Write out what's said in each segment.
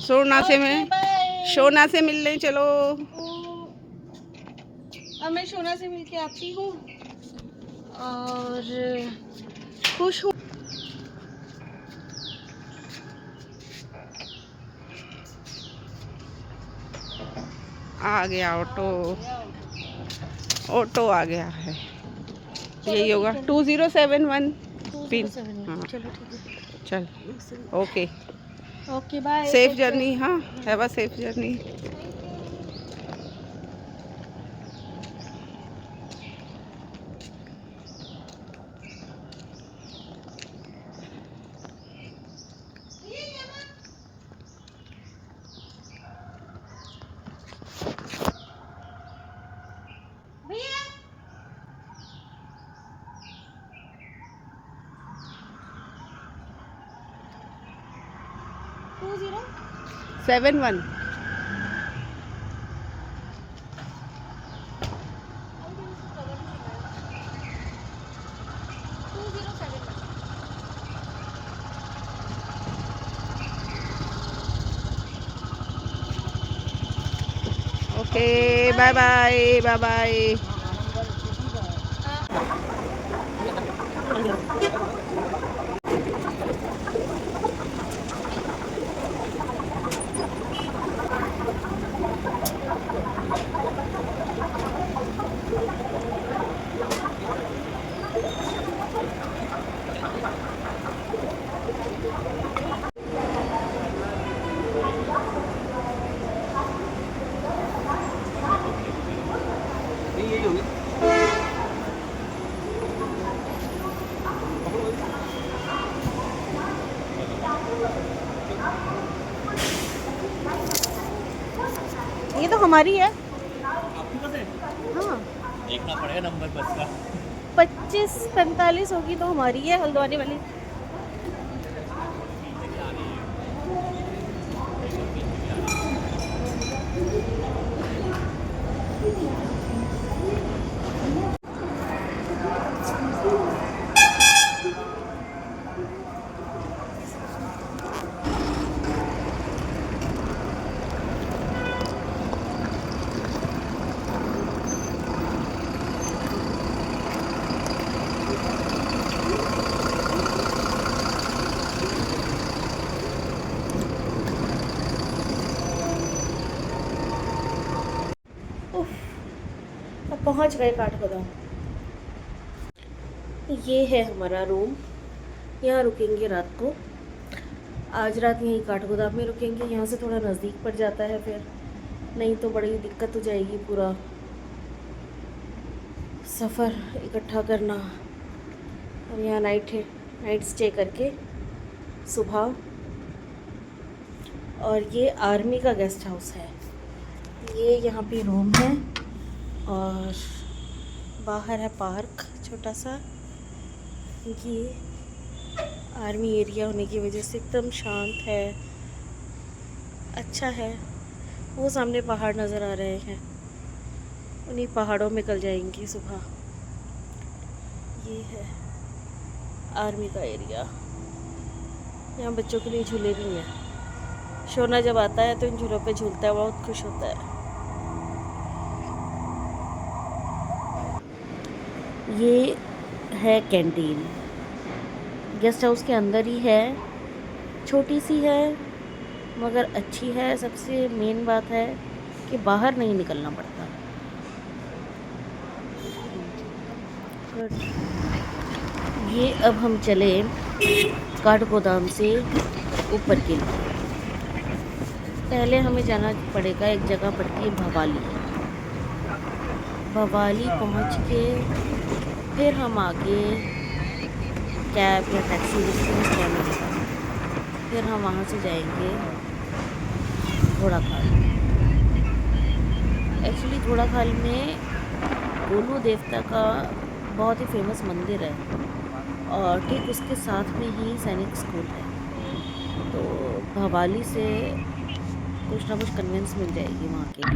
शोना से मिलने चलो। अब मैं शोना से मिलके आती हूँ और खुश हूँ। आ गया ऑटो आ गया है। यही होगा 2071 पिन। हाँ चलो ठीक है, चल okay okay bye, safe journey. हाँ have a safe journey. Two 71 okay bye bye bye bye. ये तो हमारी है। हाँ देखना पड़ेगा नंबर बस का। 2545 होगी तो हमारी है, हल्द्वानी वाली। अब पहुंच गए काठगोदाम। ये है हमारा रूम, यहाँ रुकेंगे रात को। आज रात यहीं काठगोदाम में रुकेंगे, यहाँ से थोड़ा नज़दीक पड़ जाता है, फिर नहीं तो बड़ी दिक्कत हो जाएगी पूरा सफ़र इकट्ठा करना। हम यहाँ नाइट स्टे करके सुबह। और ये आर्मी का गेस्ट हाउस है, ये यहाँ पे रूम है और बाहर है पार्क छोटा सा। ये आर्मी एरिया होने की वजह से एकदम शांत है, अच्छा है। वो सामने पहाड़ नज़र आ रहे हैं, उन्हीं पहाड़ों में कल जाएंगे सुबह। ये है आर्मी का एरिया, यहाँ बच्चों के लिए झूले भी हैं। शोना जब आता है तो इन झूलों पे झूलता है, बहुत खुश होता है। ये है कैंटीन, गेस्ट हाउस के अंदर ही है, छोटी सी है मगर अच्छी है। सबसे मेन बात है कि बाहर नहीं निकलना पड़ता। ये अब हम चले काठगोदाम से ऊपर के लिए। पहले हमें जाना पड़ेगा, एक जगह पड़ती है भवाली। भवाली पहुंच के फिर हम आगे कैब या टैक्सी क्या मिलेगा, फिर हम वहाँ से जाएंगे घोड़ाखाल। एक्चुअली घोड़ाखाल में गोलू देवता का बहुत ही फेमस मंदिर है और ठीक उसके साथ में ही सैनिक स्कूल है, तो भवाली से कुछ ना कुछ कन्वेंस मिल जाएगी वहाँ के लिए।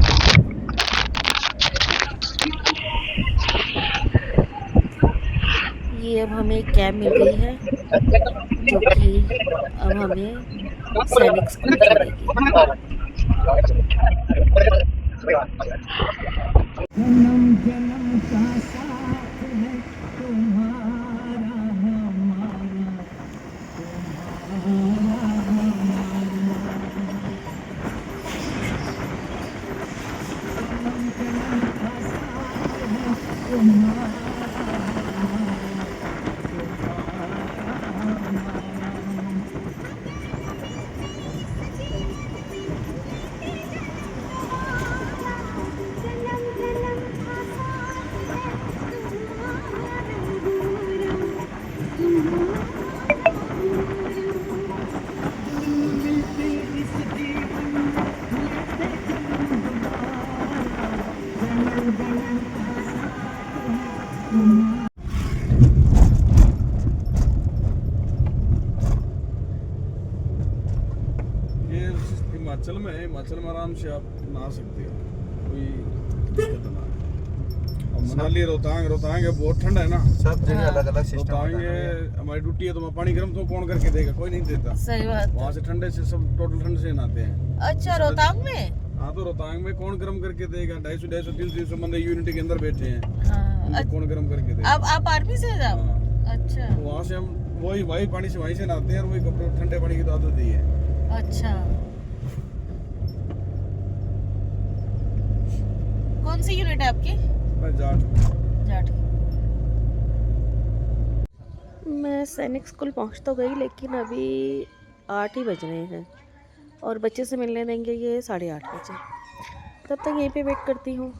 ये अब हमें एक कैब मिल गई है जो कि अब हमें सैनिक स्कूल छोड़ेगी। ये हिमाचल में है, हिमाचल में आराम से आप नहा सकते हो, कोई दिक्कत ना है। और मनाली रोहतांग, रोहतांग है बहुत ठंडा है ना, सब जगह अलग अलग सिस्टम रोहतांग होता है। है हमारी ड्यूटी है तो वहाँ पानी गर्म तो कौन करके देगा, कोई नहीं देता। सही बात। वहाँ से ठंडे से सब टोटल ठंड से नहाते हैं। अच्छा, रोहतांग में? हाँ तो रोहतांग में कौन गर्म करके देगा, 250 300 बंदे यूनिटी के अंदर बैठे हैं, हाँ। उनको कौन गर्म करके देगा। अब आप आर्मी से जाओ? हाँ। अच्छा तो वहाँ से हम वही पानी से वहीं से नहाते हैं और वही कपड़े ठंडे पानी की तो आदत ही है। अच्छा, कौन सी यूनिट है आपकी? मैं जाट। मैं सैनिक स्कूल पहुंच तो गई, लेकिन अभी 8 ही बज रहे हैं और बच्चे से मिलने देंगे ये 8:30 बजे। तब तक यहीं पे वेट करती हूँ।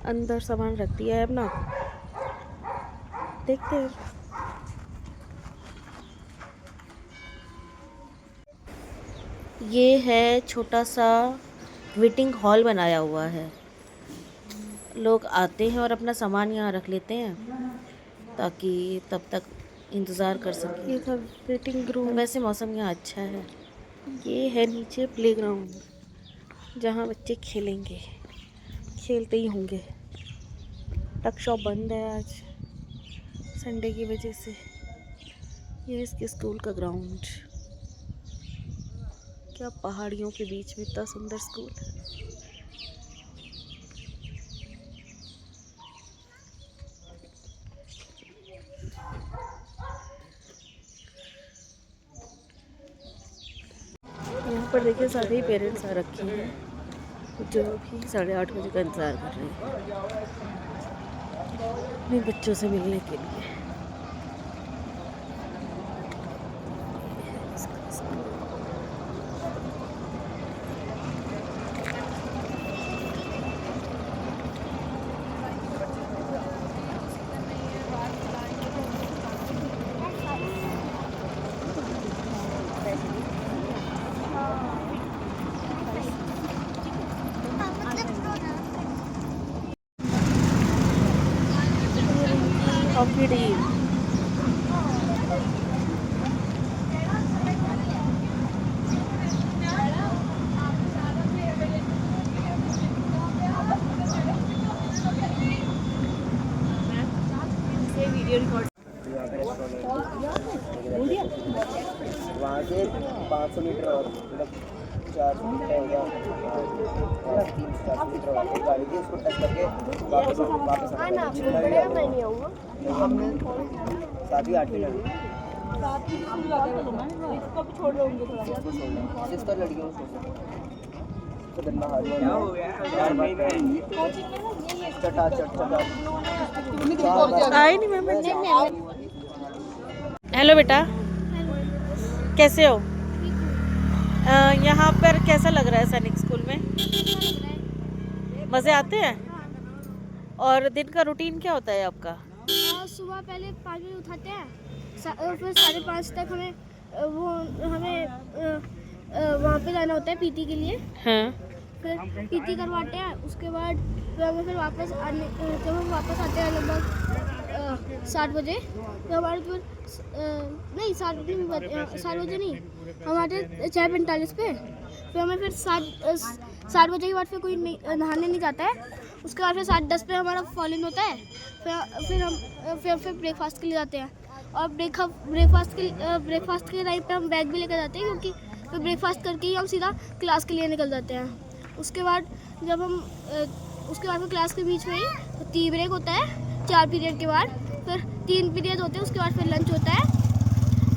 अंदर सामान रख दिया है अपना, देखते हैं। ये है छोटा सा वेटिंग हॉल बनाया हुआ है। लोग आते हैं और अपना सामान यहाँ रख लेते हैं ताकि तब तक इंतज़ार कर सकें। ये था वेटिंग रूम। वैसे मौसम यहाँ अच्छा है। ये है नीचे प्लेग्राउंड जहाँ बच्चे खेलेंगे, खेलते ही होंगे। टक शॉप बंद है आज संडे की वजह से। ये है इसके स्कूल का ग्राउंड। क्या पहाड़ियों के बीच में इतना सुंदर स्कूल। यहाँ पर देखिए सारे ही पेरेंट्स आ रखे हैं जो कि 8:30 बजे का इंतज़ार कर रहे हैं अपने बच्चों से मिलने के लिए। Hockey team. वहाँ से 500 मीटर और मतलब 400 मीटर हो गया और 300-400 मीटर और एक गाड़ी थी, उसको टच करके वापस आना। मैं नहीं आऊँगा, साथ ही 8 मिनट छोड़ रहा सिस्टर लड़कियों को हेलो बेटा, कैसे हो? यहाँ पर कैसा लग रहा है सैनिक स्कूल में? मज़े आते हैं? और दिन का रूटीन क्या होता है आपका? सुबह पहले 5 बजे उठाते हैं, फिर 5:30 तक हमें वहाँ पे जाना होता है पीटी के लिए। हाँ। फिर पीटी करवाते हैं, उसके बाद फिर वापस आने, जब हम वापस आते हैं लगभग 7 बजे, तो हमारे फिर नहीं 7 बजे नहीं, हम आते हैं 6:45 पे। फिर हमें फिर 7 बजे के बाद फिर कोई नहाने नहीं जाता है। उसके बाद फिर 7:10 पे हमारा फॉल इन होता है। फिर हम ब्रेकफास्ट के लिए जाते हैं, और ब्रेकफास्ट के टाइम पे हम बैग भी लेकर जाते हैं, क्योंकि फिर ब्रेकफास्ट करके ही हम सीधा क्लास के लिए निकल जाते हैं। उसके बाद जब हम उसके बाद में क्लास के बीच में ही टी ब्रेक होता है 4 पीरियड के बाद, फिर 3 पीरियड होते हैं, उसके बाद फिर लंच होता है।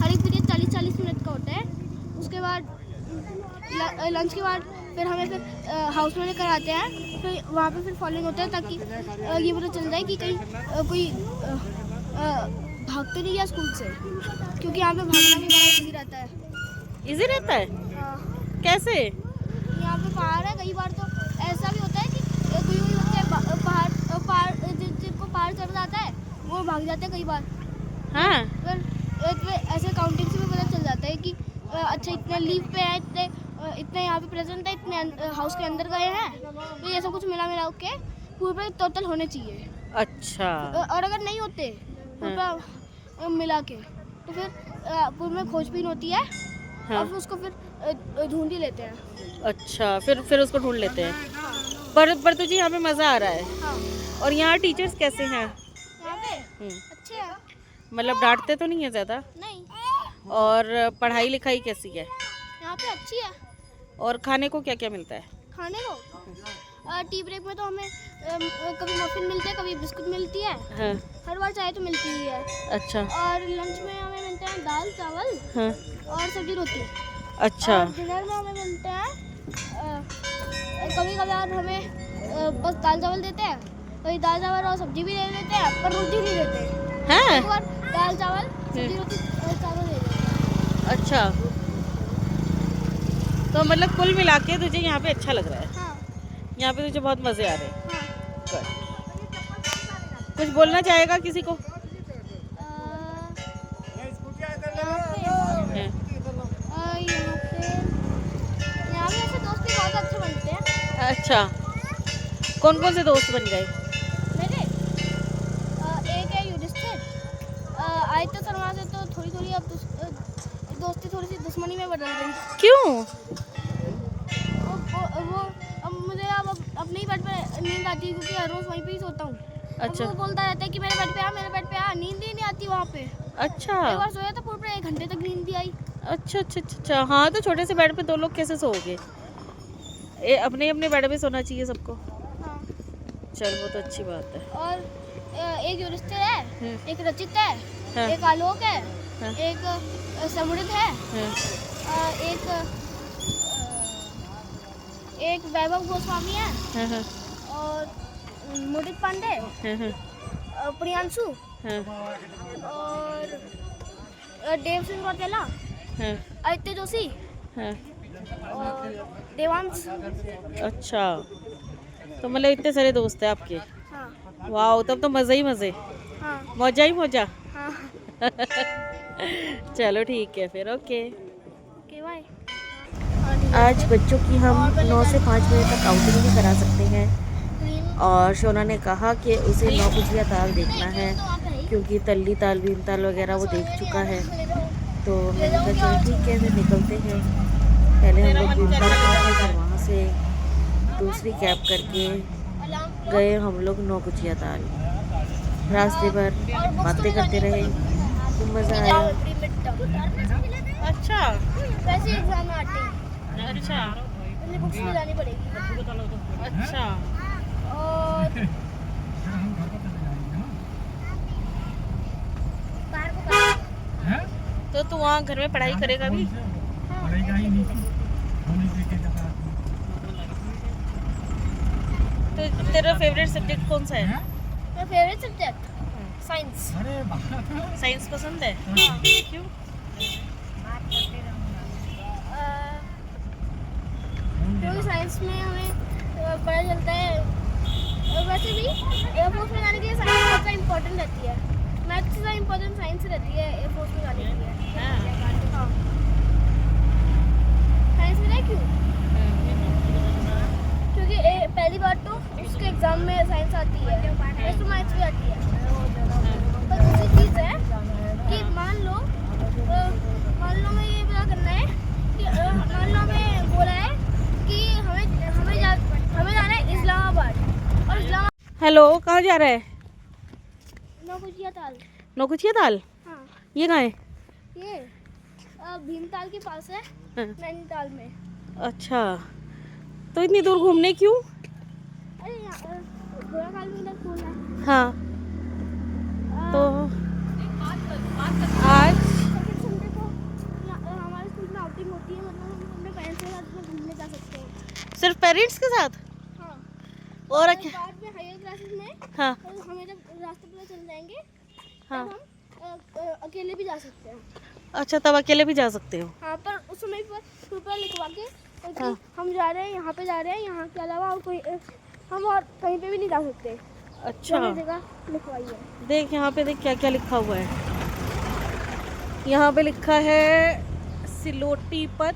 हर एक पीरियड 40-40 मिनट का होता है। उसके बाद लंच के बाद फिर हमें फिर हाउस में कराते हैं, फिर वहाँ पे फिर फॉलोइंग होता है ताकि ये पता चल जाए कि कहीं कोई भागते नहीं गया स्कूल से, क्योंकि यहाँ पे भागना भी बड़ा इजी रहता है। इजी रहता है? कैसे? यहाँ पे पहाड़ है, कई बार तो ऐसा भी होता है कि कोई बच्चे पहाड़ जिनको पहाड़ चढ़ जाता है वो भाग जाते हैं कई बार। हाँ। फिर ऐसे काउंटिंग से भी पता चल जाता है कि अच्छा इतने लीव पे है, इतने यहाँ पे प्रेजेंट है, इतने हाउस के अंदर गए हैं, तो ये सब कुछ मिला के पूरे टोटल होने चाहिए। अच्छा। और अगर नहीं होते पूरा मिला के तो फिर पूरे में खोजबीन होती है। हाँ। और फिर उसको फिर ढूंढ ही लेते हैं। अच्छा, फिर उसको ढूंढ लेते हैं। पर तुझे यहाँ पे मज़ा आ रहा है? हाँ। और यहाँ टीचर्स कैसे हैं? यहाँ पे अच्छे हैं। मतलब डांटते तो नहीं है ज़्यादा? नहीं, और पढ़ाई लिखाई कैसी है? यहाँ पे अच्छी है। और खाने को क्या क्या मिलता है? खाने को टी ब्रेक में तो हमें कभी मफिन मिलते हैं, कभी बिस्कुट मिलती है। हाँ। हर बार चाय तो मिलती ही है। अच्छा। और लंच में हमें मिलते हैं दाल चावल हाँ। और सब्जी रोटी। अच्छा। और डिनर में हमें मिलते हैं कभी कभार हमें बस दाल चावल देते हैं, कभी दाल चावल और सब्जी भी दे देते हैं, पर रोटी नहीं देते। हाँ। एक बार दाल चावल सब्जी रोटी चावल दे देते हैं। अच्छा, तो मतलब कुल मिला के तुझे यहाँ पे अच्छा लग रहा है? हाँ। यहाँ पे तुझे बहुत मज़े आ रहे हैं? हाँ। कुछ बोलना चाहेगा किसी को? यहाँ पे ऐसे दोस्त भी बहुत अच्छे बनते हैं। अच्छा, कौन कौन से दोस्त बन गए? मेरे एक है युधिष्ठिर, आदित्य शर्मा से तो थोड़ी अब दोस्ती थोड़ी सी दुश्मनी में बदल गई। क्यों? वो अब मुझे अब नहीं बेड पे नींद आती, क्योंकि हर रोज वहीं पे ही सोता हूँ। अच्छा। वो बोलता रहता है कि मेरे बेड पे आ, नींद ही नहीं आती वहाँ पे। अच्छा। एक बार सोया तो पूरे 1 घंटे तक नींद नहीं आई। अच्छा अच्छा अच्छा अच्छा। हाँ, तो छोटे से बेड पे 2 लोग कैसे सोओगे? अपने अपने बेड पे सोना चाहिए सबको। हाँ। चल, वो तो अच्छी बात है। और एक युधिष्ठिर है, एक रचित है, हाँ। एक आलोक है, हाँ। एक समृद्ध है, हाँ। एक वैभव गोस्वामी है, हाँ। हाँ। और मुदित पांडे, हाँ। हाँ। प्रियांशु, हाँ। और देव सिंह रौतेला, हाँ। आदित्य जोशी, हाँ। और देवांश। अच्छा, तो मतलब इतने सारे दोस्त हैं आपके? हाँ। वाह, तब तो मज़े ही मज़े। हाँ। मौजा ही मौजा। हाँ। चलो ठीक है फिर, ओके। बाय। आज बच्चों की हम 9 से 5 बजे तक आउटिंग भी करा सकते हैं, और शोना ने कहा कि उसे 9 गुजिया ताल देखना है, क्योंकि तल्ली ताल भीमताल वगैरह वो देख चुका है। तो मैंने कहा चलो ठीक है, फिर निकलते हैं। पहले हम लोग भीमताल गए, फिर वहाँ से दूसरी कैब करके गए हम लोग 9 गुजिया ताल। रास्ते भर बातें करते रहे, खूब मज़ा आया। अच्छा। वैसे एग्जाम में आते हैं। अच्छा। अपनी बुक्स ले जानी पड़ेगी। अच्छा। और तो तू वहाँ घर में पढ़ाई करेगा भी? तो तेरा फेवरेट सब्जेक्ट कौन सा है? मेरा फेवरेट सब्जेक्ट साइंस। साइंस पसंद है? क्यों? क्योंकि साइंस में हमें पता चलता है, वैसे भी एयरफोर्स में जाने के लिए साइंस बहुत इम्पोर्टेंट रहती है। मैथ से ज़्यादा इम्पोर्टेंट साइंस रहती है एयरफोर्स में जाने के लिए। हाँ। साइंस में क्यों? क्योंकि पहली बार तो उसके एग्जाम में साइंस आती है, वैसे तो मैथ्स भी आती है। पर दूसरी चीज़ है कि मान लो मैं ये पता करना है कि मान लो हमें बोला है कि हमें जाना है इस्लामाबाद, और इस्लामाबाद। हेलो, कहाँ जा रहा है? नौकुचिया ताल। नौकुचिया ताल? हाँ। ये कहाँ है? ये भीमताल के पास है, हाँ। नैनीताल में। अच्छा, तो इतनी दूर घूमने क्यों? अरे यहाँ घोड़ाखाल में इधर कौन है? हाँ, तो आज सेकंड संडे को हमारे स्कूल में आउटिंग होती है, मतलब हम अपने पेरेंट्स के साथ घूमने जा सकते हैं। सिर्फ पेरेंट्स के साथ? हाँ, और बाद में हायर क्लासेस में हाँ हमें जब रास्ते पता चल जाएंगे हाँ। तब हम अकेले भी जा सकते हैं। अच्छा, तब अकेले भी जा सकते हो? हाँ, पर उस समय पर पेपर लिखवा के कि हाँ। हम जा रहे हैं, यहाँ पे जा रहे हैं, यहाँ के अलावा और कोई हम और कहीं पे भी नहीं जा सकते। अच्छा, तो जगह लिखवाई है। देख यहाँ पे देख क्या क्या लिखा हुआ है। यहाँ पे लिखा है सिलोटी पथ,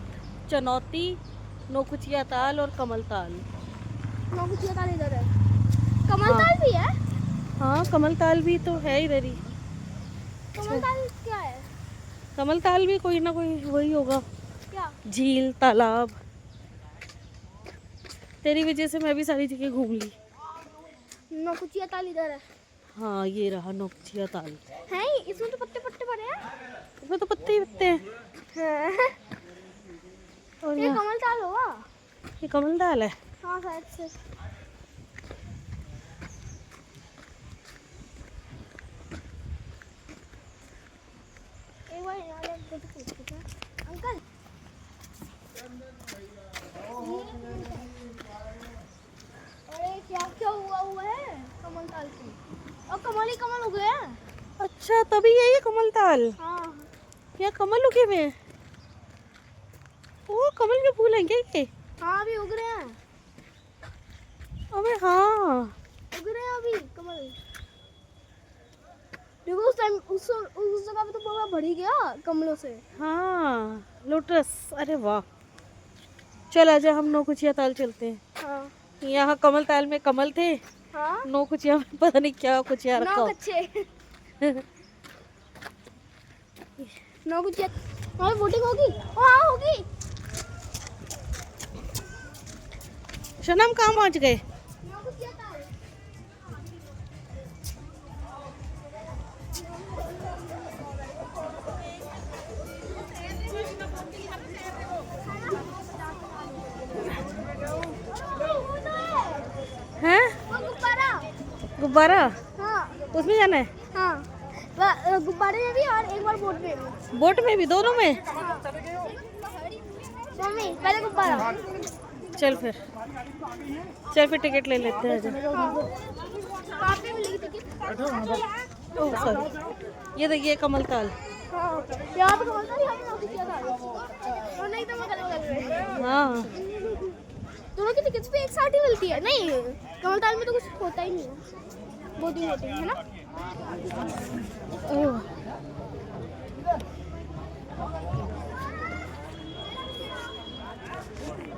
चनौती, नौकुचिया ताल और कमल ताल। नौकुचिया ताल इधर है, कमल ताल भी है। हाँ, कमल ताल भी तो है इधर ही। कमल ताल क्या है? कमल ताल भी कोई ना कोई वही होगा, क्या? झील, तालाब। तेरी वजह से मैं भी सारी जगह घूम ली। नौकुचिया ताल इधर है। हाँ, ये रहा नौकुचिया ताल। हैं, इसमें तो पत्ते पत्ते पड़े हैं। इसमें तो पत्ते ही पत्ते हैं। हैं? और ये यहाँ कमल ताल होगा। ये कमल ताल है। हाँ, शायद से। एक बार यहाँ ले तो पूछते हैं, अंकल अरे क्या क्या हुआ है कमल ताल की, और कमल ही कमल हो गए हैं। अच्छा, तभी यही है कमल ताल। हाँ, यहाँ कमल उगे हुए हैं। ओ, कमल के फूल हैं क्या ये? हाँ अभी उग रहे हैं, अबे हाँ, उग रहे हैं अभी कमल। देखो उस टाइम उस जगह पे तो पूरा भर ही गया कमलों से। हाँ लोटस। अरे वाह, चल आजा, हम नौकुचिया ताल चलते हैं। हाँ यहाँ कमल ताल में कमल थे, हाँ, नौकुचिया में पता नहीं क्या कुचिया रखा नौ हो। बच्चे नौ कुछ और वोटिंग होगी। हाँ होगी। सनम कहाँ पहुँच गए? नौ कुछ हैं? गुब्बारा। गुब्बारा? हाँ उसमें जाना है? हाँ, गुब्बारे में भी और एक बार बोट में भी। बोट में भी, दोनों में? मम्मी पहले गुब्बारा। चल फिर, चल फिर टिकट ले लेते हैं। आजा। वहाँ पे मिलेगी टिकट। ओह सॉरी, ये देखिए कमल ताल। हाँ, यहाँ पे कमल ताल, यहाँ पे नौकुचिया ताल। और नहीं तो मैं गलत लग रही है। हाँ, दोनों की टिकट्स भी एक साथ ही मिलती है। नहीं, कमल ताल में तो कुछ होता ही नहीं है, बोटिंग होती है ना। ओह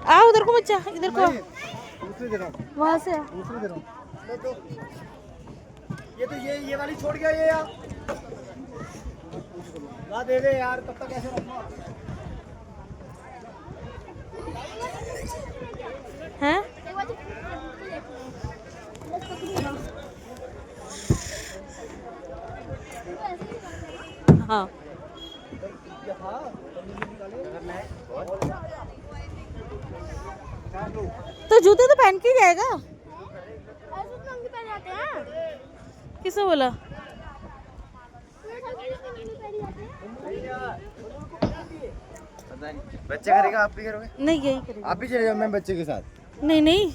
आ, उधर को मत जा, इधर को आ। दूसरी दे रहा हूँ, वहाँ से आ। दूसरी दे रहा हूँ। ये तो ये वाली छोड़ गया ये यार। ना दे दे यार, तब तक ऐसे रखना। हैं? एक बार हाँ, तो जूते तो पहन के ही जाएगा। ऐसे तो अंगी पहन जाते हैं। किसने बोला? बच्चे करेगा, आप भी करोगे? नहीं, यही करेगा। आप भी चले जाओ, मैं बच्चे के साथ। नहीं नहीं,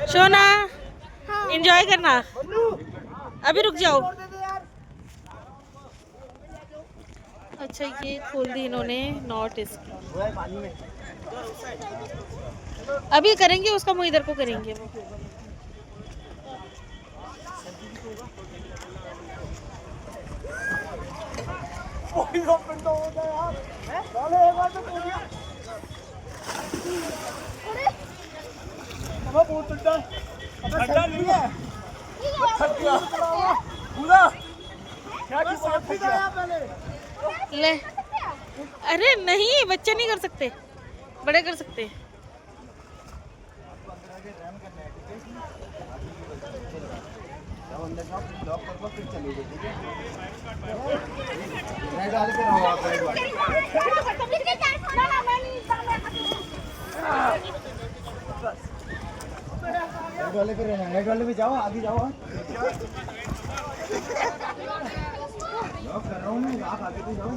सोना एंजॉय करना, अभी रुक जाओ। अच्छा, ये खोल दी इन्होंने नॉट इसकी। अभी करेंगे उसका, मुँह इधर को करेंगे वो। ले, अरे नहीं, बच्चे नहीं कर सकते, बड़े कर सकते। ऑन द शॉप लॉक कर दो फिर चलेगी ठीक है। रेड वाले पे रहो आप, रेड वाले पे रहना, रेड वाले पे जाओ, आगे जाओ। लॉक कर रहा हूँ मैं, आप आगे पे जाओ।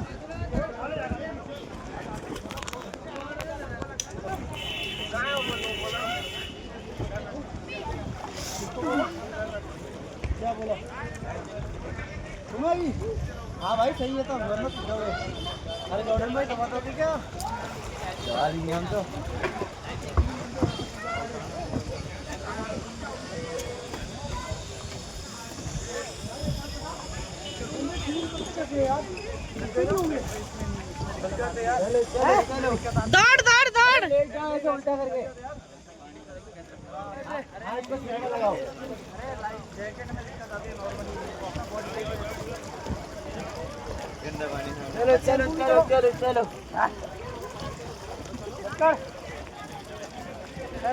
क्या बोला तुम्हारी? हाँ भाई सही है, तो वरना अरे जॉर्डन भाई टमाटर थी क्या यार, ये हम तो दौड़ दौड़ दौड़। उल्टा करके हाथ बस लगाओ। चलो चलो चलो चलो चलो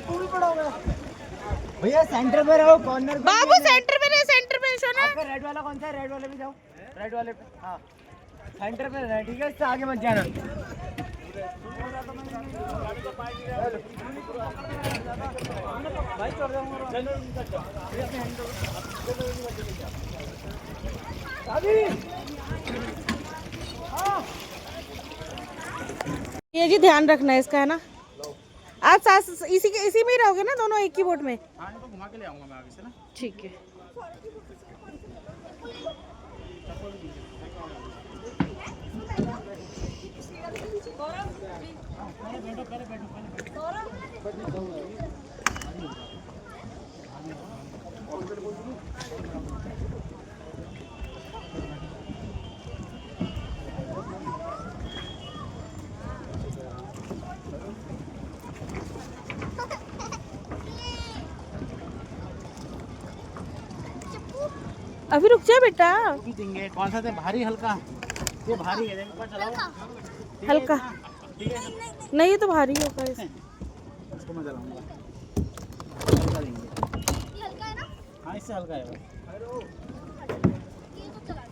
तू भी पड़ा होगा भैया, सेंटर में रहो, कॉर्नर पे। बाबू सेंटर में रहे, सेंटर में सोना। आपका रेड वाला कौन सा है? रेड वाले पे जाओ, रेड वाले पे। हाँ सेंटर पे रहना है ठीक है, इससे आगे मत जाना। ये जी ध्यान रखना है इसका, है ना। आप साथ इसी में ही रहोगे ना, दोनों एक ही बोट में? हाँ, इनको घुमा के ले आऊंगा मैं आगे से ना। ठीक है। अभी रुक जा बेटा। भी देंगे। कौन सा थे? भारी हल्का? ये भारी है, देखो चलाओ। हल्का ठीक है, नहीं, ये तो भारी होगा इस। इसको मैं चलाऊंगा। हल्का देंगे। ये हल्का है ना? हाँ, इससे हल्का है। ये तो चला।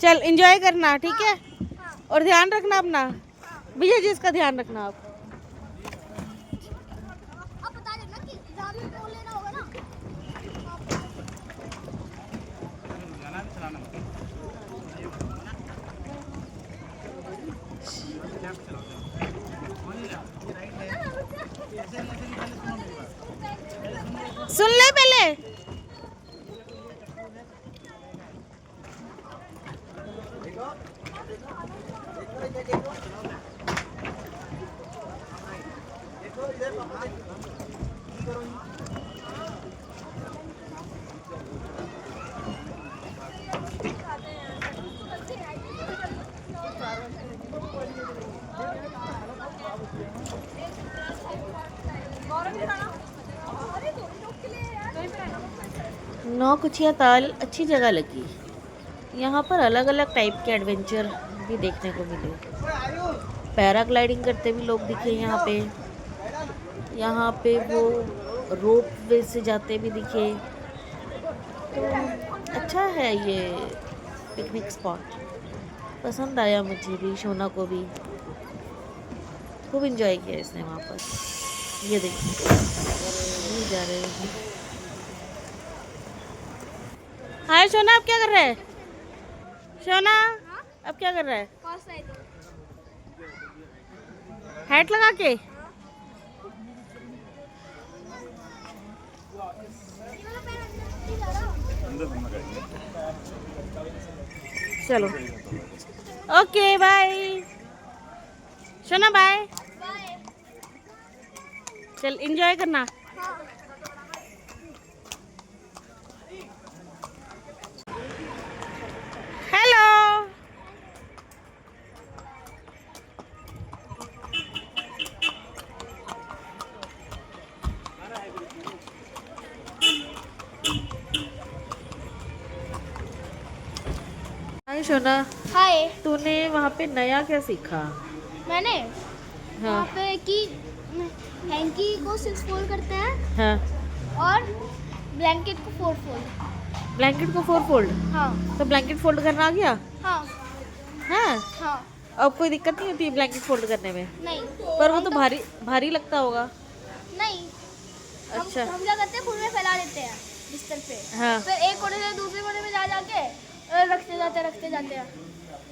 चल एंजॉय करना, ठीक है। और ध्यान रखना अपना, विजय जी इसका ध्यान रखना आप। अब बता देना कि जहाँ भी टोल लेना होगा ना। चलाना भी चलाना मत। सुन ले पहले। नौकुचिया ताल अच्छी जगह लगी। यहाँ पर अलग अलग टाइप के एडवेंचर भी देखने को मिले। पैराग्लाइडिंग करते भी लोग दिखे यहाँ पे। यहाँ पे वो रोप वे से जाते भी दिखे। तो अच्छा है ये पिकनिक स्पॉट, पसंद आया मुझे भी, शोना को भी। खूब एंजॉय किया इसने वहाँ पर। ये देखिए नहीं जा रहे हैं। हाय शोना, अब क्या कर रहा है? शोना अब क्या कर रहा है? हैट लगा के। चलो ओके बाय शोना, बाय। चल एंजॉय करना। हेलो हाय शोना, हाय। तूने वहाँ पे नया क्या सीखा? मैंने हाँ। वहाँ पे कि हैंकी को 6 फोल्ड करते हैं हाँ, और ब्लैंकेट को 4 फोल्ड। ब्लैंकेट को 4 फोल्ड। हाँ तो ब्लैंकेट फोल्ड करना आ गया? हाँ हाँ, हाँ। अब कोई दिक्कत नहीं होती है ब्लैंकेट फोल्ड करने में? नहीं पर वो तो भारी भारी लगता होगा। नहीं, अच्छा। हम क्या करते हैं, फूल में फैला देते हैं बिस्तर पे। हाँ, फिर एक कोने से दूसरे कोने में जा जाके रखते जाते हैं।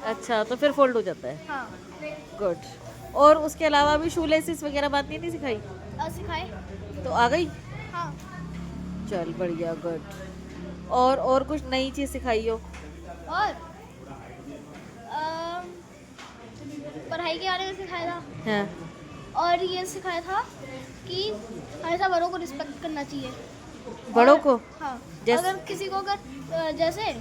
अच्छा, तो फिर फोल्ड हो जाता है। हाँ गुड। और उसके अलावा भी शू लेसिस वगैरह बांधनी नहीं सिखाई? सिखाए। तो आ गई? हाँ चल बढ़िया, गुड। और कुछ नई चीज़ सिखाई हो? और पढ़ाई के बारे में सिखाया था, हाँ। और ये सिखाया था कि हमेशा बड़ों को रिस्पेक्ट करना चाहिए। बड़ों को? हाँ। जैसे? अगर किसी को अगर जैसे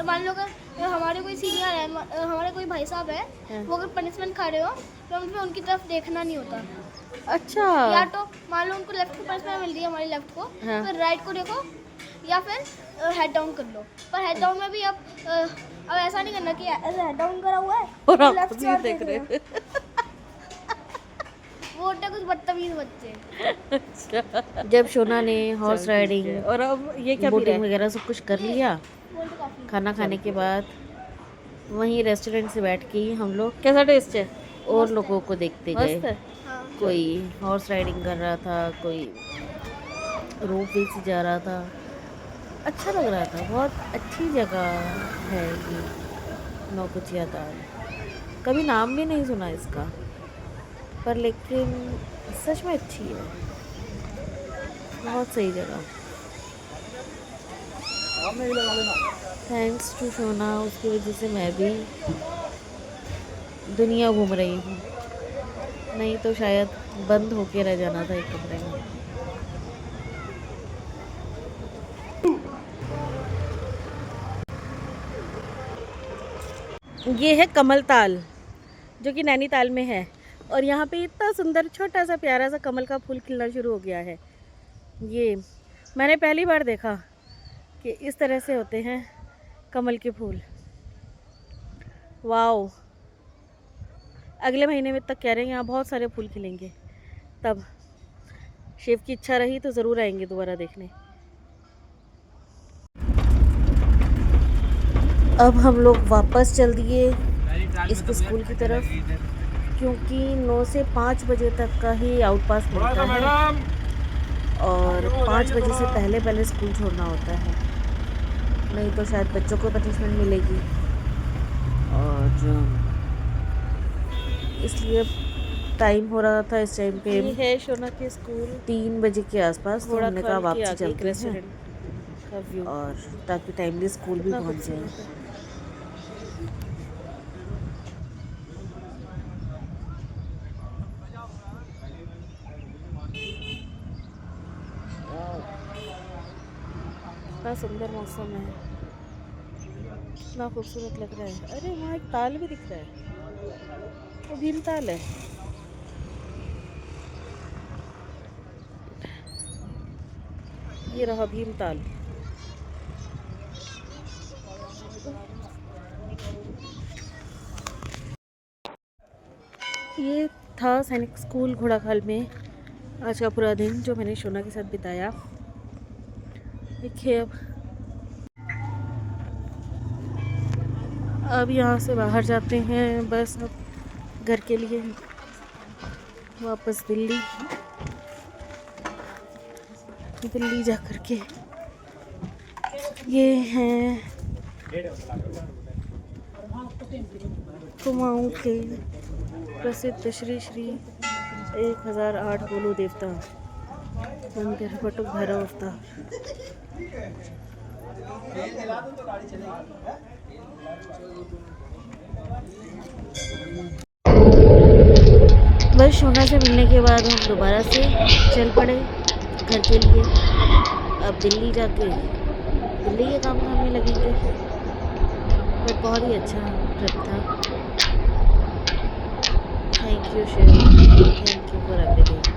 मान लो अगर हमारे कोई सीनियर है, हमारे कोई भाई साहब है, वो अगर पनिशमेंट खा रहे हो तो हमें उनकी तरफ देखना नहीं होता। अच्छा। या तो मान लो उनको लेफ्ट को पनिशमेंट मिल रही है, हमारी लेफ्ट को, हाँ। फिर राइट को देखो या फिर हेड डाउन कर लो। पर हेड डाउन में भी अब ऐसा नहीं करना कि ऐसे हेड डाउन करा हुआ है और आप लेफ्ट खुद से ही देख रहे हैं। वो होते हैं कुछ बदतमीज बच्चे। अच्छा। जब शोना ने हॉर्स राइडिंग और अब ये क्या बोटिंग वगैरह सब कुछ कर लिया, कोल्ड कॉफी। खाना खाने के बाद वहीं रेस्टोरेंट से बैठ के हम लोग कैसा टेस्ट है? और लोगों को देखते मस्त गए। है। हाँ कोई हॉर्स राइडिंग कर रहा था, कोई रोप वे से जा रहा था। अच्छा लग रहा था, बहुत अच्छी जगह है ये नौकुचिया ताल। कभी नाम भी नहीं सुना इसका, पर लेकिन सच में अच्छी है, बहुत सही जगह। थैंक्स टू शोना, उसकी वजह से मैं भी दुनिया घूम रही हूँ, नहीं तो शायद बंद होके रह जाना था एक कमरे में। ये है कमल ताल, जो कि नैनीताल में है, और यहाँ पे इतना सुंदर छोटा सा प्यारा सा कमल का फूल खिलना शुरू हो गया है। ये मैंने पहली बार देखा कि इस तरह से होते हैं कमल के फूल। वाओ, अगले महीने में तक कह रहे हैं यहाँ बहुत सारे फूल खिलेंगे। तब शेफ की इच्छा रही तो ज़रूर आएंगे दोबारा देखने। अब हम लोग वापस चल दिए इसके स्कूल की तरफ, क्योंकि 9 से 5 बजे तक का ही आउट पास मिलता है और 5 बजे से पहले पहले स्कूल छोड़ना होता है, नहीं तो शायद बच्चों को पनिशमेंट मिलेगी। और इसलिए टाइम हो रहा था इस टाइम पे, ये है शोना के स्कूल 3 बजे के आसपास। तो हमने कहा वापसी चलते हैं का व्यू। और ताकि टाइमली स्कूल भी पहुंच जाए। इतना सुंदर मौसम है, इतना खूबसूरत लग रहा है। अरे वहाँ एक ताल भी दिख रहा है, वो भीम ताल है। ये रहा भीम ताल। ये था सैनिक स्कूल घोड़ाखाल में आज का पूरा दिन जो मैंने शोना के साथ बिताया। देखिए अब यहाँ से बाहर जाते हैं बस अब घर के लिए वापस दिल्ली जा कर के। ये हैं कुमाऊँ के प्रसिद्ध श्री श्री 1008 बोलो देवता मंदिर बटुक भैरव अवतार। बस शोना से मिलने के बाद हम दोबारा से चल पड़े घर के लिए। अब दिल्ली जाके दिल्ली के काम करने लगेंगे। बट बहुत ही अच्छा ट्रिप था। थैंक यू शेर, थैंक यू फॉर एवरीथिंग।